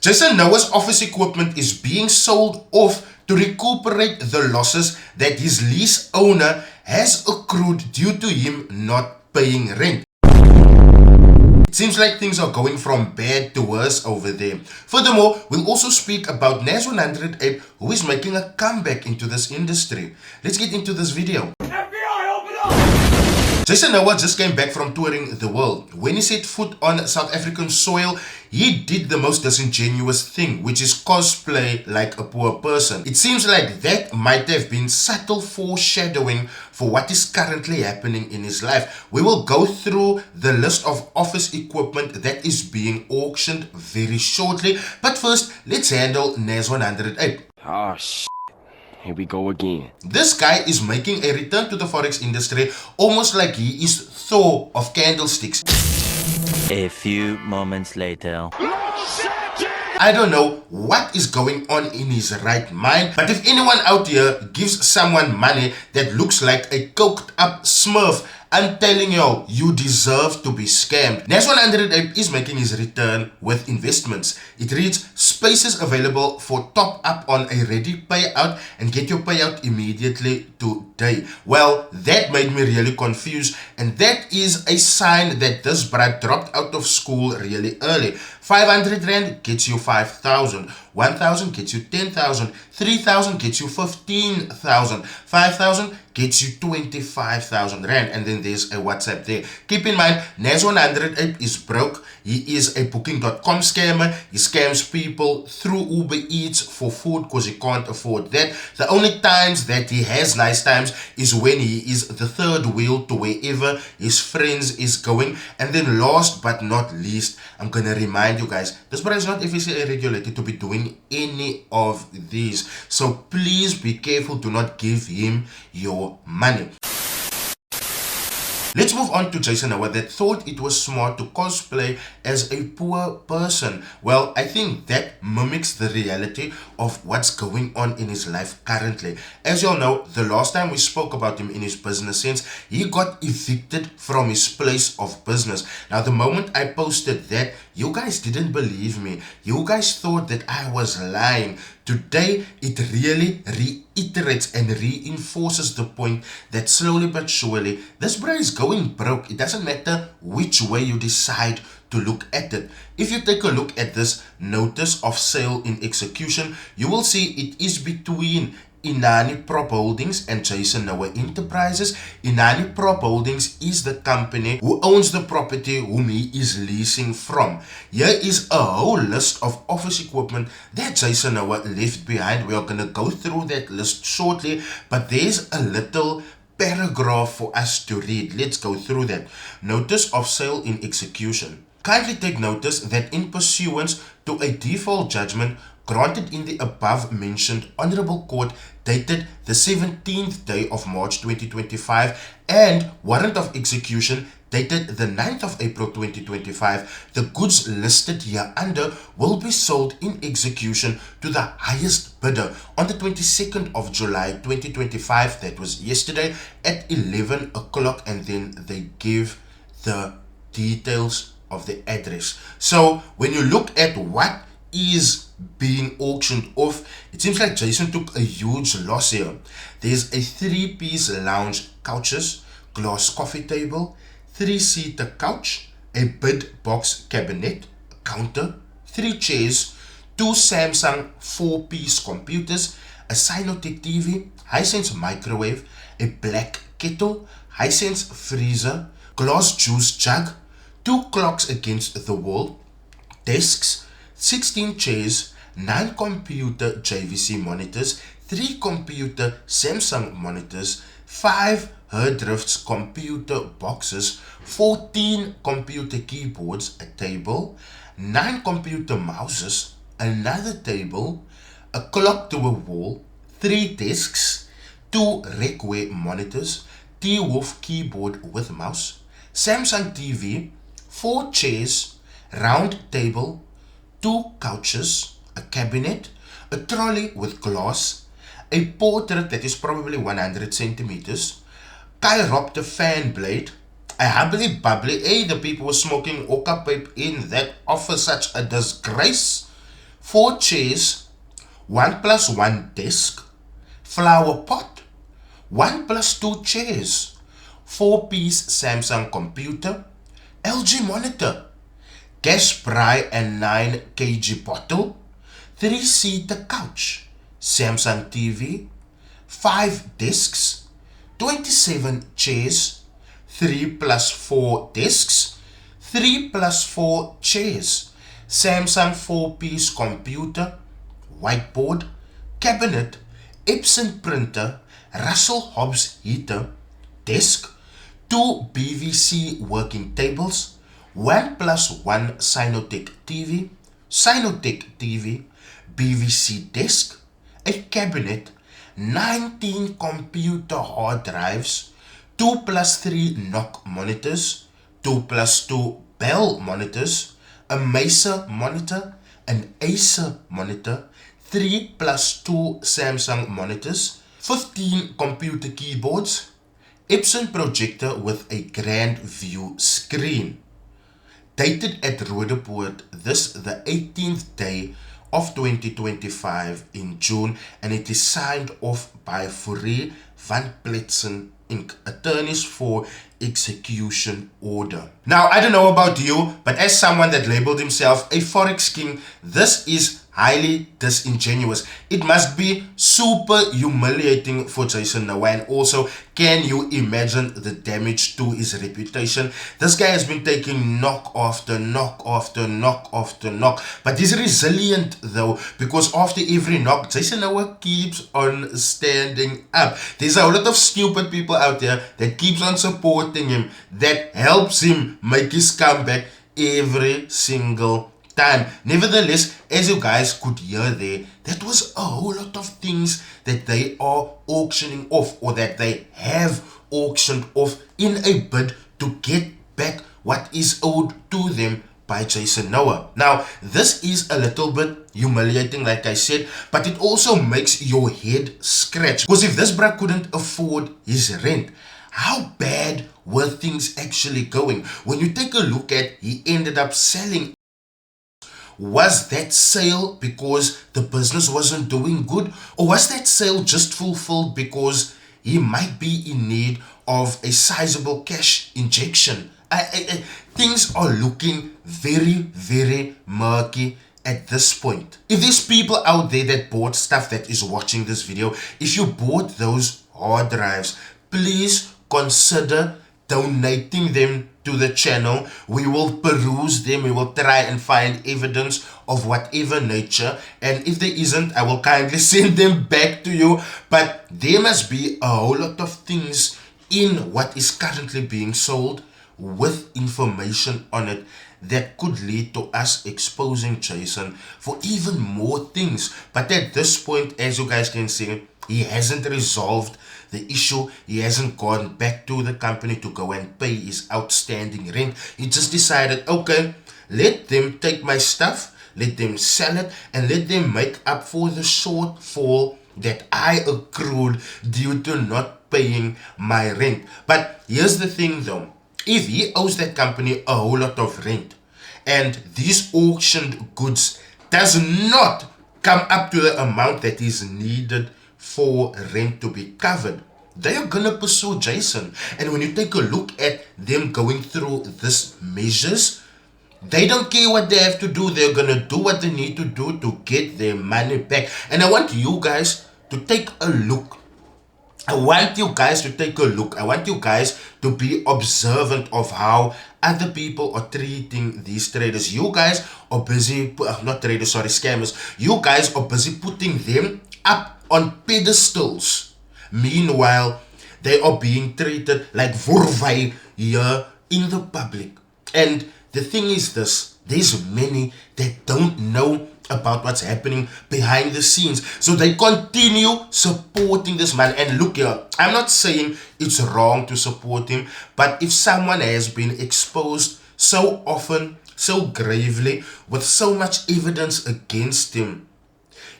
Jason Noah's office equipment is being sold off to recuperate the losses that his lease owner has accrued due to him not paying rent. It seems like things are going from bad to worse over there. Furthermore, we'll also speak about Nas 100 Ape, who is making a comeback into this industry. Let's get into this video. FBI, open up! Jason Noah just came back from touring the world. When he set foot on South African soil, he did the most disingenuous thing, which is cosplay like a poor person. It seems like that might have been subtle foreshadowing for what is currently happening in his life. We will go through the list of office equipment that is being auctioned very shortly. But first, let's handle Nas 100 Ape. Oh, shit. Here we go again. This guy is making a return to the Forex industry almost like he is Thor of candlesticks. A few moments later. I don't know what is going on in his right mind, but if anyone out here gives someone money that looks like a coked up smurf, I'm telling you, you deserve to be scammed. Nas 100 Ape is making his return with investments. It reads, spaces available for top up on a ready payout and get your payout immediately today. Well, that made me really confused, and that is a sign that this brat dropped out of school really early. 500 Rand gets you 5,000, 1,000 gets you 10,000, 3,000 gets you 15,000, 5,000 gets you 25,000 Rand, and then there's a WhatsApp there. Keep in mind, Nas 100 Ape is broke. He is a booking.com scammer. He scams people through Uber Eats for food because he can't afford that. The only times that he has nice times is when he is the third wheel to wherever his friends is going. And then last but not least, I'm gonna remind you guys, this brother is not FCA regulated to be doing any of these. So please be careful, do not give him your money. Let's move on to Jason Noah that thought it was smart to cosplay as a poor person. Well, I think that mimics the reality of what's going on in his life currently. As you all know, the last time we spoke about him in his business sense, he got evicted from his place of business. Now, the moment I posted that, you guys didn't believe me. You guys thought that I was lying. Today, it really reiterates and reinforces the point that slowly but surely, this bro is going broke. It doesn't matter which way you decide to look at it. If you take a look at this notice of sale in execution, you will see it is between Inani Prop Holdings and Jason Noah Enterprises. Inani Prop Holdings is the company who owns the property whom he is leasing from. Here is a whole list of office equipment that Jason Noah left behind. We are going to go through that list shortly, but there's a little paragraph for us to read. Let's go through that. Notice of sale in execution. Kindly take notice that in pursuance to a default judgment granted in the above mentioned Honorable Court dated the 17th day of March 2025 and warrant of execution dated the 9th of April 2025, the goods listed hereunder will be sold in execution to the highest bidder on the 22nd of July 2025, that was yesterday, at 11 o'clock, and then they give the details of the address. So when you look at what is being auctioned off, it seems like Jason took a huge loss here. There's a 3-piece lounge, couches, glass coffee table, 3-seater couch, a bid box cabinet, a counter, 3 chairs, 2 Samsung 4-piece computers, a Sinotech TV, Hisense microwave, a black kettle, Hisense freezer, glass juice jug, 2 clocks against the wall, desks, 16 chairs, 9 computer JVC monitors, 3 computer Samsung monitors, 5 Herdrift's computer boxes, 14 computer keyboards, a table, 9 computer mouses, another table, a clock to a wall, 3 desks, 2 Recware monitors, T-Wolf keyboard with mouse, Samsung TV, 4 chairs, round table, 2 couches, a cabinet, a trolley with glass, a portrait that is probably 100 centimeters, chiropter fan blade, a hubbly bubbly, the people were smoking oka pipe in that offer such a disgrace, 4 chairs, 1 plus 1 desk, flower pot, 1 plus 2 chairs, 4-piece Samsung computer, LG monitor, gas spray and 9 kg bottle, 3-seater couch, Samsung TV, 5 desks, 27 chairs, 3 plus 4 desks, 3 plus 4 chairs, Samsung 4-piece computer, whiteboard, cabinet, Epson printer, Russell Hobbs heater, desk, 2 BVC working tables, 1 plus 1 Sinotech TV, BVC desk, a cabinet, 19 computer hard drives, 2 plus 3 NOC monitors, 2 plus 2 Bell monitors, a Mesa monitor, an Acer monitor, 3 plus 2 Samsung monitors, 15 computer keyboards, Epson projector with a grand view screen. Dated at Roodepoort, this the 18th day of 2025 in June, and it is signed off by Fourie van Pletsen Inc., attorneys for execution order. Now, I don't know about you, but as someone that labeled himself a Forex king, this is highly disingenuous. It must be super humiliating for Jason Noah, and also, can you imagine the damage to his reputation? This guy has been taking knock after knock after knock after knock, but he's resilient though, because after every knock, Jason Noah keeps on standing up. There's a lot of stupid people out there that keeps on supporting him, that helps him make his comeback every single time. Nevertheless, as you guys could hear there, that was a whole lot of things that they are auctioning off, or that they have auctioned off in a bid to get back what is owed to them by Jason Noah. Now, this is a little bit humiliating, like I said, but it also makes your head scratch, because if this bruh couldn't afford his rent, how bad were things actually going? When you take a look at, he ended up selling. Was that sale because the business wasn't doing good? Or was that sale just fulfilled because he might be in need of a sizable cash injection? Things are looking very, very murky at this point. If there's people out there that bought stuff that is watching this video, if you bought those hard drives, please consider donating them to the channel. We will peruse them, we will try and find evidence of whatever nature, and if there isn't, I will kindly send them back to you. But there must be a whole lot of things in what is currently being sold with information on it that could lead to us exposing Jason for even more things. But at this point, as you guys can see, he hasn't resolved the issue. He hasn't gone back to the company to go and pay his outstanding rent. He just decided, okay, let them take my stuff, let them sell it, and let them make up for the shortfall that I accrued due to not paying my rent. But here's the thing though, if he owes that company a whole lot of rent, and these auctioned goods does not come up to the amount that is needed for rent to be covered, they are gonna pursue Jason. And when you take a look at them going through these measures, they don't care what they have to do. They're gonna do what they need to do to get their money back. And I want you guys to take a look. I want you guys to be observant of how other people are treating these traders. You guys are busy, not traders, sorry, scammers. You guys are busy putting them up on pedestals. Meanwhile, they are being treated like vorvai here in the public. And the thing is this, there's many that don't know about what's happening behind the scenes, so they continue supporting this man. And look here, I'm not saying it's wrong to support him, but if someone has been exposed so often, so gravely, with so much evidence against him,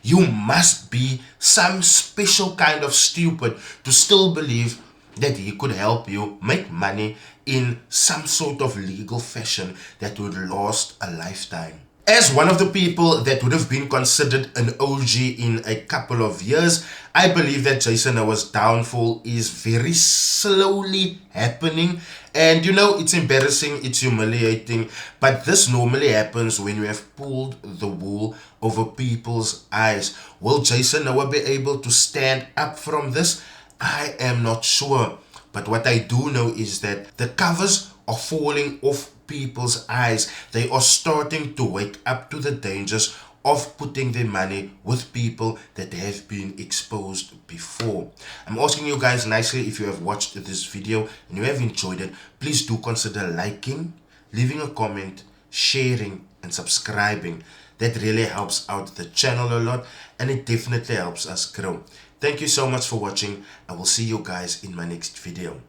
you must be some special kind of stupid to still believe that he could help you make money in some sort of legal fashion that would last a lifetime. As one of the people that would have been considered an OG in a couple of years, I believe that Jason Noah's downfall is very slowly happening. And it's embarrassing, it's humiliating, but this normally happens when you have pulled the wool over people's eyes. Will Jason Noah be able to stand up from this? I am not sure. But what I do know is that the covers are falling off people's eyes. They are starting to wake up to the dangers of putting their money with people that have been exposed before. I'm asking you guys nicely, if you have watched this video and you have enjoyed it, please do consider liking, leaving a comment, sharing and subscribing. That really helps out the channel a lot, and it definitely helps us grow. Thank you so much for watching. I will see you guys in my next video.